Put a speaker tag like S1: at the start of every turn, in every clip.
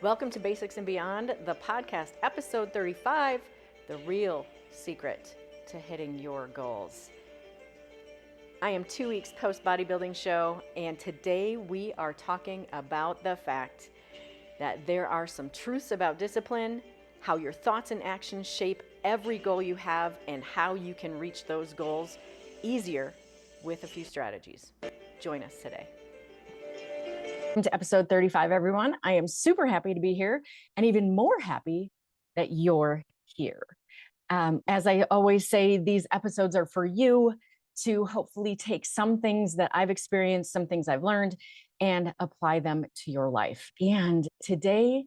S1: Welcome to Basics and Beyond, the podcast, episode 35, The Real Secret to Hitting Your Goals. I am 2 weeks post bodybuilding show, and today we are talking about the fact that there are some truths about discipline, how your thoughts and actions shape every goal you have, and how you can reach those goals easier with a few strategies. Join us today. Welcome to episode 35, everyone. I am super happy to be here and even more happy that you're here. As I always say, these episodes are for you to hopefully take some things that I've experienced, some things I've learned, and apply them to your life. And today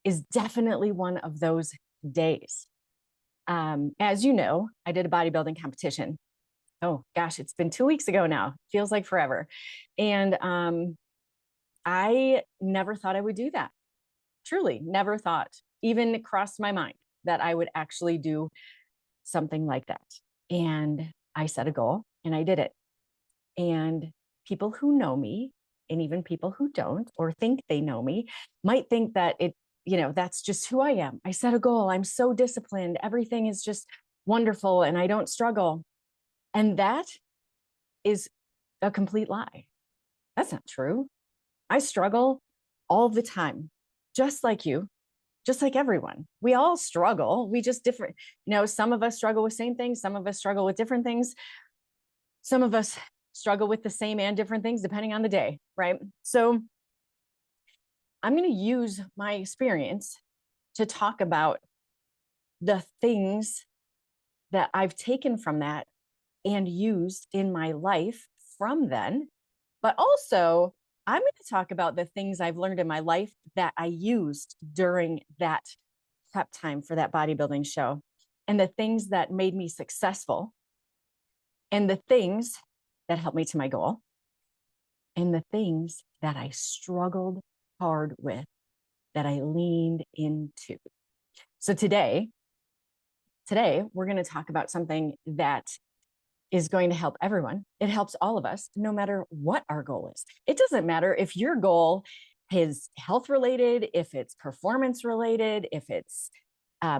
S1: is definitely one of those days. As you know, I did a bodybuilding competition. Oh gosh, it's been 2 weeks ago now. Feels like forever. And I never thought I would do that. Truly, never thought, even crossed my mind that I would actually do something like that. And I set a goal and I did it. And people who know me, and even people who don't or think they know me, might think that that's just who I am. I set a goal. I'm so disciplined. Everything is just wonderful and I don't struggle. And that is a complete lie. That's not true. I struggle all the time, just like you, just like everyone. We all struggle. We just different, some of us struggle with same things. Some of us struggle with different things. Some of us struggle with the same and different things depending on the day, right? So I'm going to use my experience to talk about the things that I've taken from that and used in my life from then, but also I'm going to talk about the things I've learned in my life that I used during that prep time for that bodybuilding show, and the things that made me successful, and the things that helped me to my goal, and the things that I struggled hard with that I leaned into. So today we're going to talk about something that is going to help everyone. It helps all of us, no matter what our goal is. It doesn't matter if your goal is health related, if it's performance related, if it's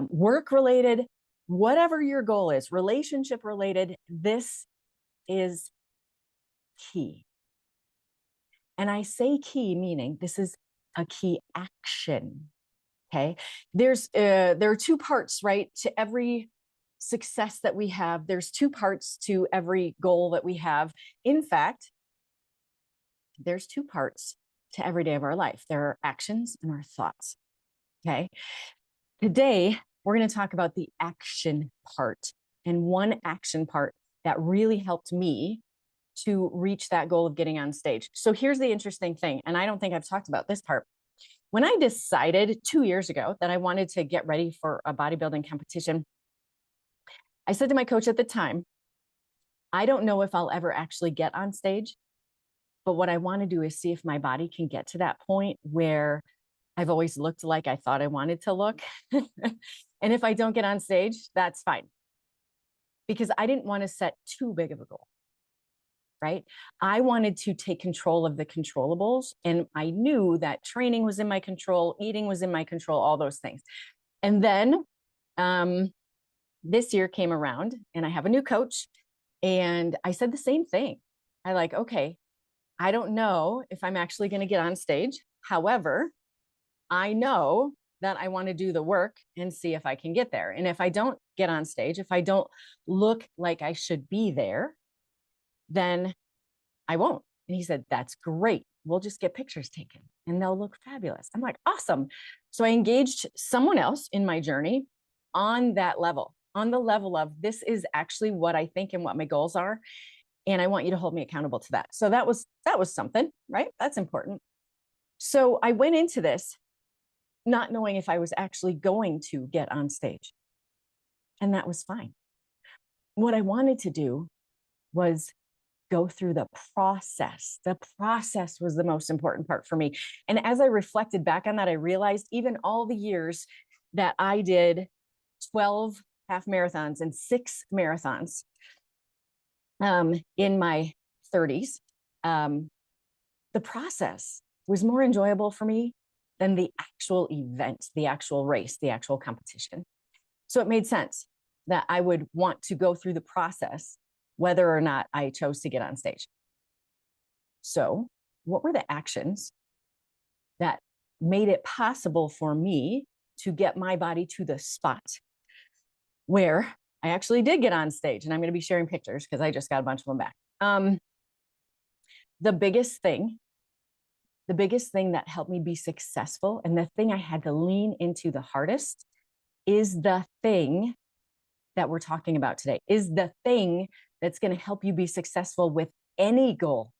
S1: work related, whatever your goal is, relationship related, this is key. And I say key, meaning this is a key action. Okay. There are two parts, right, to every success that we have. There's two parts to every goal that we have. In fact, there's two parts to every day of our life. There are actions and our thoughts. Okay. Today, we're going to talk about the action part, and one action part that really helped me to reach that goal of getting on stage. So here's the interesting thing, and I don't think I've talked about this part. When I decided 2 years ago that I wanted to get ready for a bodybuilding competition, I said to my coach at the time, I don't know if I'll ever actually get on stage, but what I want to do is see if my body can get to that point where I've always looked like I thought I wanted to look. And if I don't get on stage, that's fine. Because I didn't want to set too big of a goal, right? I wanted to take control of the controllables. And I knew that training was in my control, eating was in my control, all those things. And then this year came around and I have a new coach, and I said the same thing. Okay, I don't know if I'm actually going to get on stage. However, I know that I want to do the work and see if I can get there. And if I don't get on stage, if I don't look like I should be there, then I won't. And he said, that's great. We'll just get pictures taken and they'll look fabulous. I'm like, awesome. So I engaged someone else in my journey on that level, on the level of this is actually what I think and what my goals are. And I want you to hold me accountable to that. So that was something, right? That's important. So I went into this not knowing if I was actually going to get on stage. And that was fine. What I wanted to do was go through the process. The process was the most important part for me. And as I reflected back on that, I realized even all the years that I did 12 half marathons and 6 marathons in my 30s, the process was more enjoyable for me than the actual event, the actual race, the actual competition. So it made sense that I would want to go through the process, whether or not I chose to get on stage. So, what were the actions that made it possible for me to get my body to the spot where I actually did get on stage? And I'm going to be sharing pictures because I just got a bunch of them back. The biggest thing that helped me be successful, and the thing I had to lean into the hardest, is the thing that we're talking about today, is the thing that's going to help you be successful with any goal,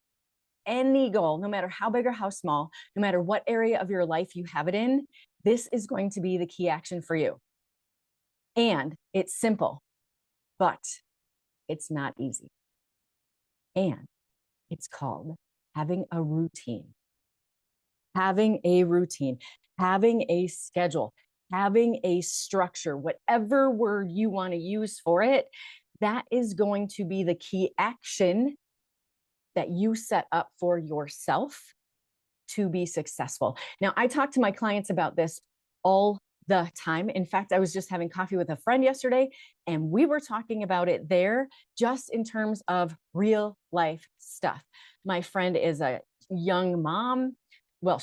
S1: no matter how big or how small, no matter what area of your life you have it in. This is going to be the key action for you. And it's simple, but it's not easy. And it's called having a routine. Having a routine, having a schedule, having a structure, whatever word you want to use for it, that is going to be the key action that you set up for yourself to be successful. Now, I talk to my clients about this all the time. In fact, I was just having coffee with a friend yesterday, and we were talking about it there just in terms of real life stuff. My friend is a young mom. Well,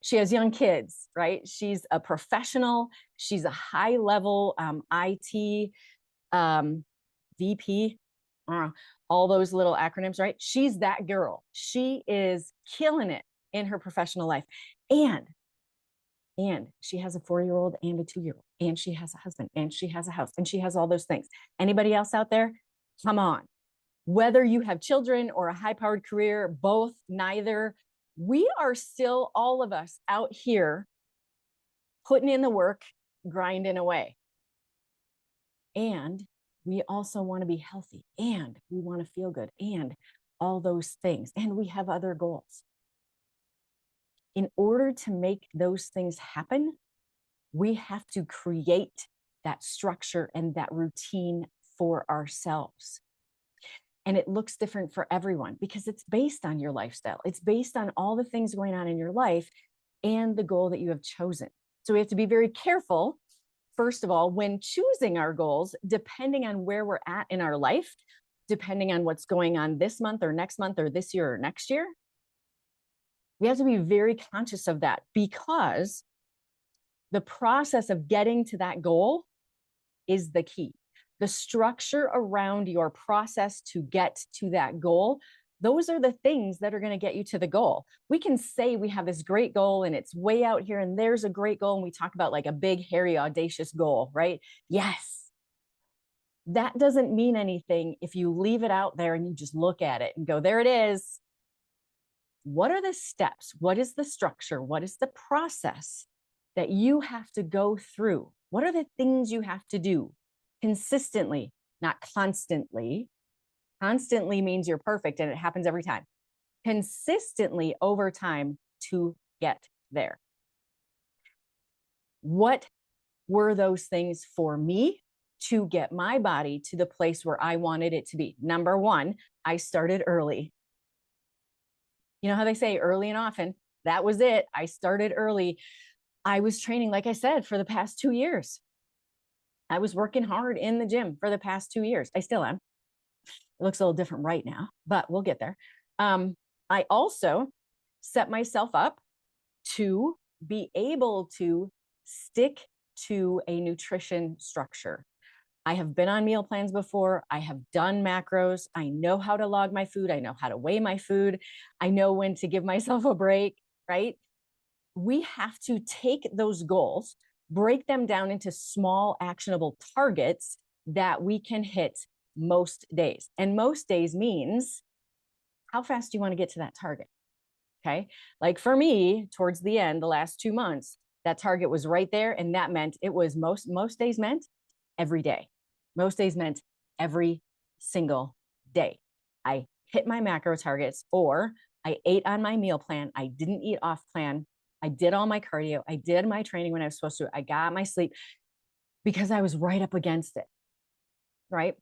S1: she has young kids, right? She's a professional. She's a high level IT VP, all those little acronyms, right? She's that girl. She is killing it in her professional life. And she has a 4-year-old and a 2-year-old, and she has a husband, and she has a house, and she has all those things. Anybody else out there? Come on. Whether you have children or a high-powered career, both, neither, we are still, all of us out here putting in the work, grinding away. And we also want to be healthy, and we want to feel good, and all those things. And we have other goals. In order to make those things happen, we have to create that structure and that routine for ourselves. And it looks different for everyone because it's based on your lifestyle. It's based on all the things going on in your life and the goal that you have chosen. So we have to be very careful, first of all, when choosing our goals, depending on where we're at in our life, depending on what's going on this month or next month or this year or next year. We have to be very conscious of that, because the process of getting to that goal is the key. The structure around your process to get to that goal, those are the things that are going to get you to the goal. We can say we have this great goal and it's way out here, and there's a great goal, and we talk about like a big, hairy, audacious goal, right? Yes. That doesn't mean anything if you leave it out there and you just look at it and go, there it is. What are the steps? What is the structure? What is the process that you have to go through? What are the things you have to do consistently, not constantly? Constantly means you're perfect and it happens every time. Consistently over time to get there. What were those things for me to get my body to the place where I wanted it to be? Number one, I started early. You know how they say early and often? That was it. I started early. I was training, like I said, for the past 2 years. I was working hard in the gym for the past 2 years. I still am. It looks a little different right now, but we'll get there. I also set myself up to be able to stick to a nutrition structure. I have been on meal plans before. I have done macros. I know how to log my food. I know how to weigh my food. I know when to give myself a break, right? We have to take those goals, break them down into small, actionable targets that we can hit most days. And most days means how fast do you want to get to that target? Okay. Like for me, towards the end, the last 2 months, that target was right there. And that meant it was most days meant every day. Most days meant every single day. I hit my macro targets, or I ate on my meal plan. I didn't eat off plan. I did all my cardio. I did my training when I was supposed to. I got my sleep because I was right up against it. Right.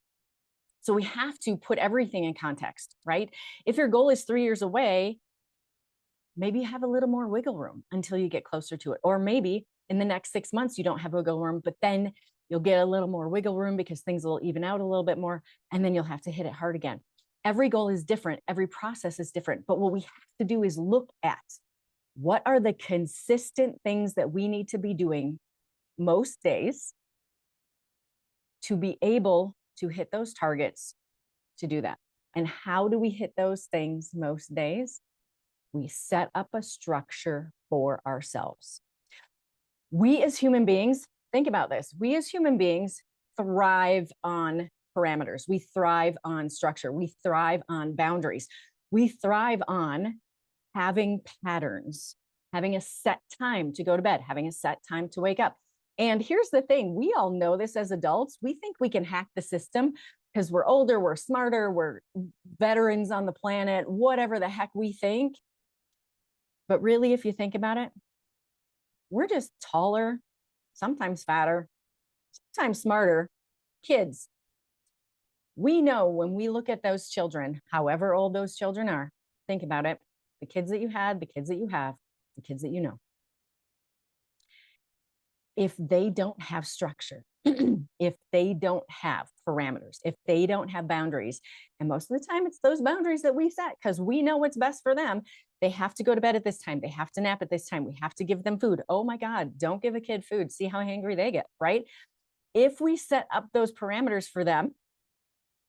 S1: So we have to put everything in context, right? If your goal is 3 years away, maybe have a little more wiggle room until you get closer to it. Or maybe in the next 6 months, you don't have wiggle room, but then you'll get a little more wiggle room because things will even out a little bit more, and then you'll have to hit it hard again. Every goal is different. Every process is different. But what we have to do is look at what are the consistent things that we need to be doing most days to be able to hit those targets to do that. And how do we hit those things most days? We set up a structure for ourselves. We as human beings, think about this. We as human beings thrive on parameters. We thrive on structure. We thrive on boundaries. We thrive on having patterns, having a set time to go to bed, having a set time to wake up. And here's the thing, we all know this as adults. We think we can hack the system because we're older, we're smarter, we're veterans on the planet, whatever the heck we think. But really, if you think about it, we're just taller, sometimes fatter, sometimes smarter kids. We know when we look at those children, however old those children are, think about it, the kids that you had, the kids that you have, the kids that you know. If they don't have structure, if they don't have parameters, if they don't have boundaries, and most of the time it's those boundaries that we set because we know what's best for them. They have to go to bed at this time. They have to nap at this time. We have to give them food. Oh my God, don't give a kid food. See how hangry they get, right? If we set up those parameters for them,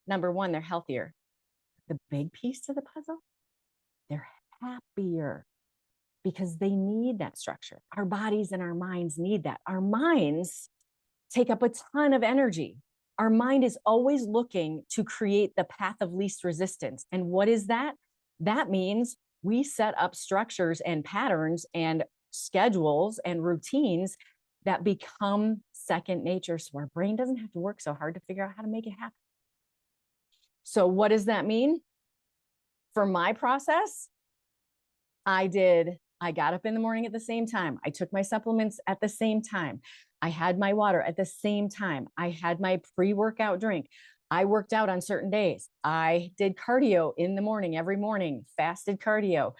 S1: number one, they're healthier. The big piece to the puzzle, they're happier because they need that structure. Our bodies and our minds need that. Our minds take up a ton of energy. Our mind is always looking to create the path of least resistance. And what is that? That means we set up structures and patterns and schedules and routines that become second nature. So our brain doesn't have to work so hard to figure out how to make it happen. So what does that mean? For my process, I got up in the morning at the same time. I took my supplements at the same time. I had my water at the same time. I had my pre-workout drink. I worked out on certain days. I did cardio in the morning, every morning, fasted cardio.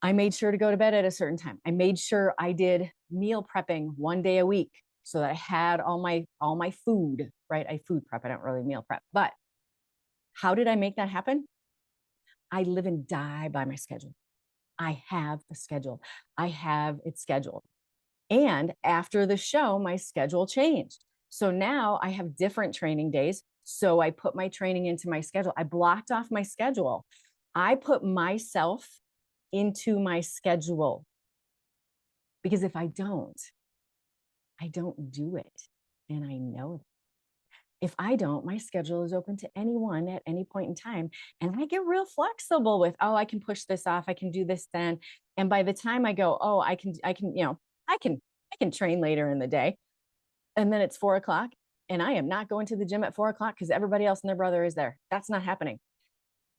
S1: I made sure to go to bed at a certain time. I made sure I did meal prepping one day a week so that I had all my food, right? I food prep. I don't really meal prep. But how did I make that happen? I live and die by my schedule. I have a schedule. I have it scheduled. And after the show, my schedule changed. So now I have different training days. So I put my training into my schedule. I blocked off my schedule. I put myself into my schedule. Because if I don't do it. And I know that. If I don't, my schedule is open to anyone at any point in time. And I get real flexible with, oh, I can push this off. I can do this then. And by the time I go, oh, I can, I can train later in the day. And then it's 4:00 and I am not going to the gym at 4:00 because everybody else and their brother is there. That's not happening.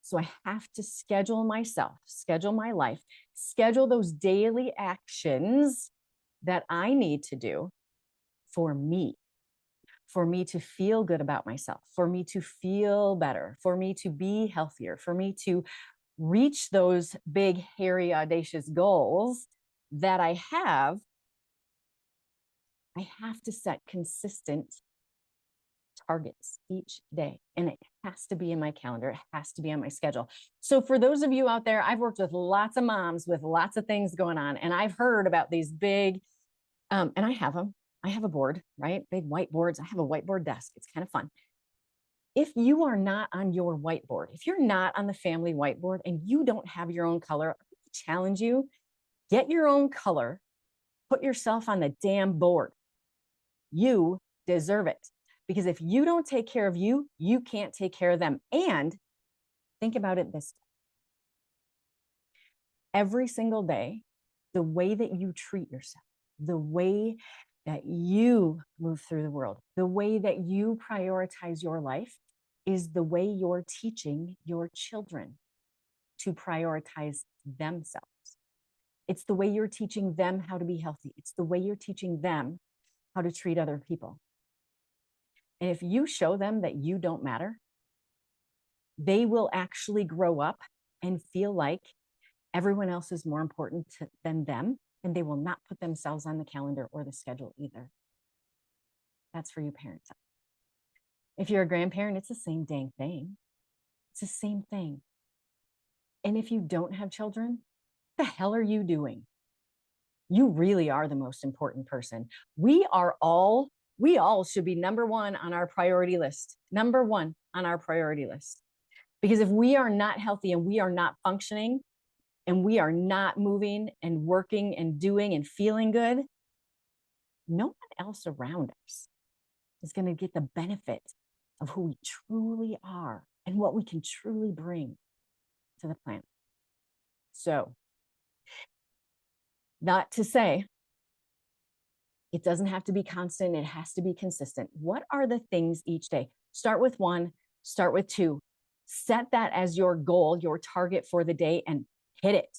S1: So I have to schedule myself, schedule my life, schedule those daily actions that I need to do for me to feel good about myself, for me to feel better, for me to be healthier, for me to reach those big, hairy, audacious goals that I have. I have to set consistent targets each day, and it has to be in my calendar. It has to be on my schedule. So for those of you out there, I've worked with lots of moms with lots of things going on, and I've heard about these big, and I have them. I have a board, right? Big whiteboards. I have a whiteboard desk. It's kind of fun. If you are not on your whiteboard, if you're not on the family whiteboard and you don't have your own color, I challenge you, get your own color, put yourself on the damn board. You deserve it. Because if you don't take care of you, you can't take care of them. And think about it this way. Every single day, the way that you treat yourself, the way that you move through the world, the way that you prioritize your life is the way you're teaching your children to prioritize themselves. It's the way you're teaching them how to be healthy. It's the way you're teaching them how to treat other people. And if you show them that you don't matter, they will actually grow up and feel like Everyone else is more important than them, and they will not put themselves on the calendar or the schedule either. That's for you parents. If you're a grandparent, it's the same dang thing. It's the same thing. And if you don't have children, what the hell are you doing? You really are the most important person. We all should be number one on our priority list. Number one on our priority list. Because if we are not healthy and we are not functioning and we are not moving and working and doing and feeling good, no one else around us is going to get the benefit of who we truly are and what we can truly bring to the planet. So, not to say it doesn't have to be constant, it has to be consistent. What are the things each day? Start with 1, start with 2. Set that as your goal, your target for the day, and hit it.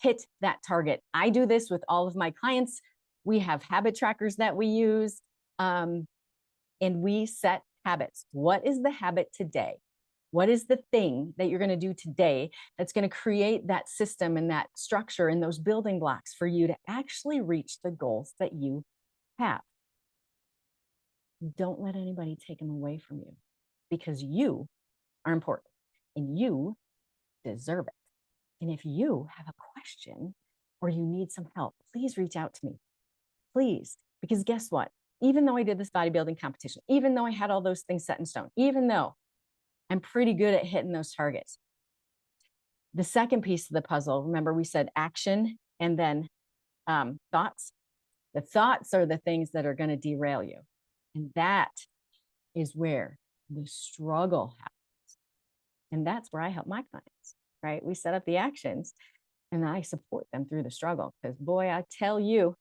S1: Hit that target. I do this with all of my clients. We have habit trackers that we use, and we set habits. What is the habit today? What is the thing that you're going to do today that's going to create that system and that structure and those building blocks for you to actually reach the goals that you have? Don't let anybody take them away from you, because you are important and you deserve it. And if you have a question or you need some help, please reach out to me. Please, because guess what? Even though I did this bodybuilding competition, even though I had all those things set in stone, even though I'm pretty good at hitting those targets, the second piece of the puzzle, remember we said action and then thoughts. The thoughts are the things that are going to derail you. And that is where the struggle happens. And that's where I help my clients, right? We set up the actions and I support them through the struggle. Because boy, I tell you,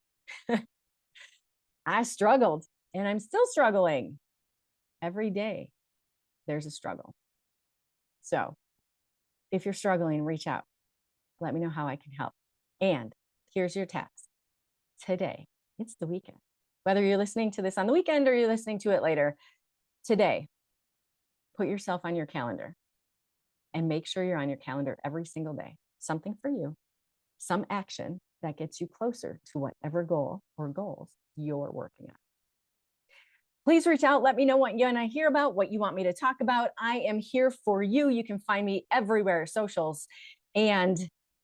S1: I struggled and I'm still struggling. Every day there's a struggle. So if you're struggling, reach out. Let me know how I can help. And here's your task. Today, it's the weekend. Whether you're listening to this on the weekend or you're listening to it later, today, put yourself on your calendar and make sure you're on your calendar every single day. Something for you, some action that gets you closer to whatever goal or goals you're working on. Please reach out. Let me know what you and I hear about, what you want me to talk about. I am here for you. You can find me everywhere, socials and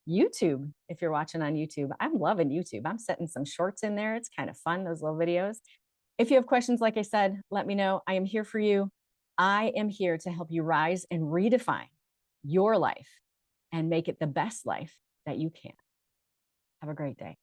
S1: YouTube. If you're watching on YouTube, I'm loving YouTube. I'm setting some shorts in there. It's kind of fun, those little videos. If you have questions, like I said, let me know. I am here for you. I am here to help you rise and redefine your life and make it the best life that you can. Have a great day.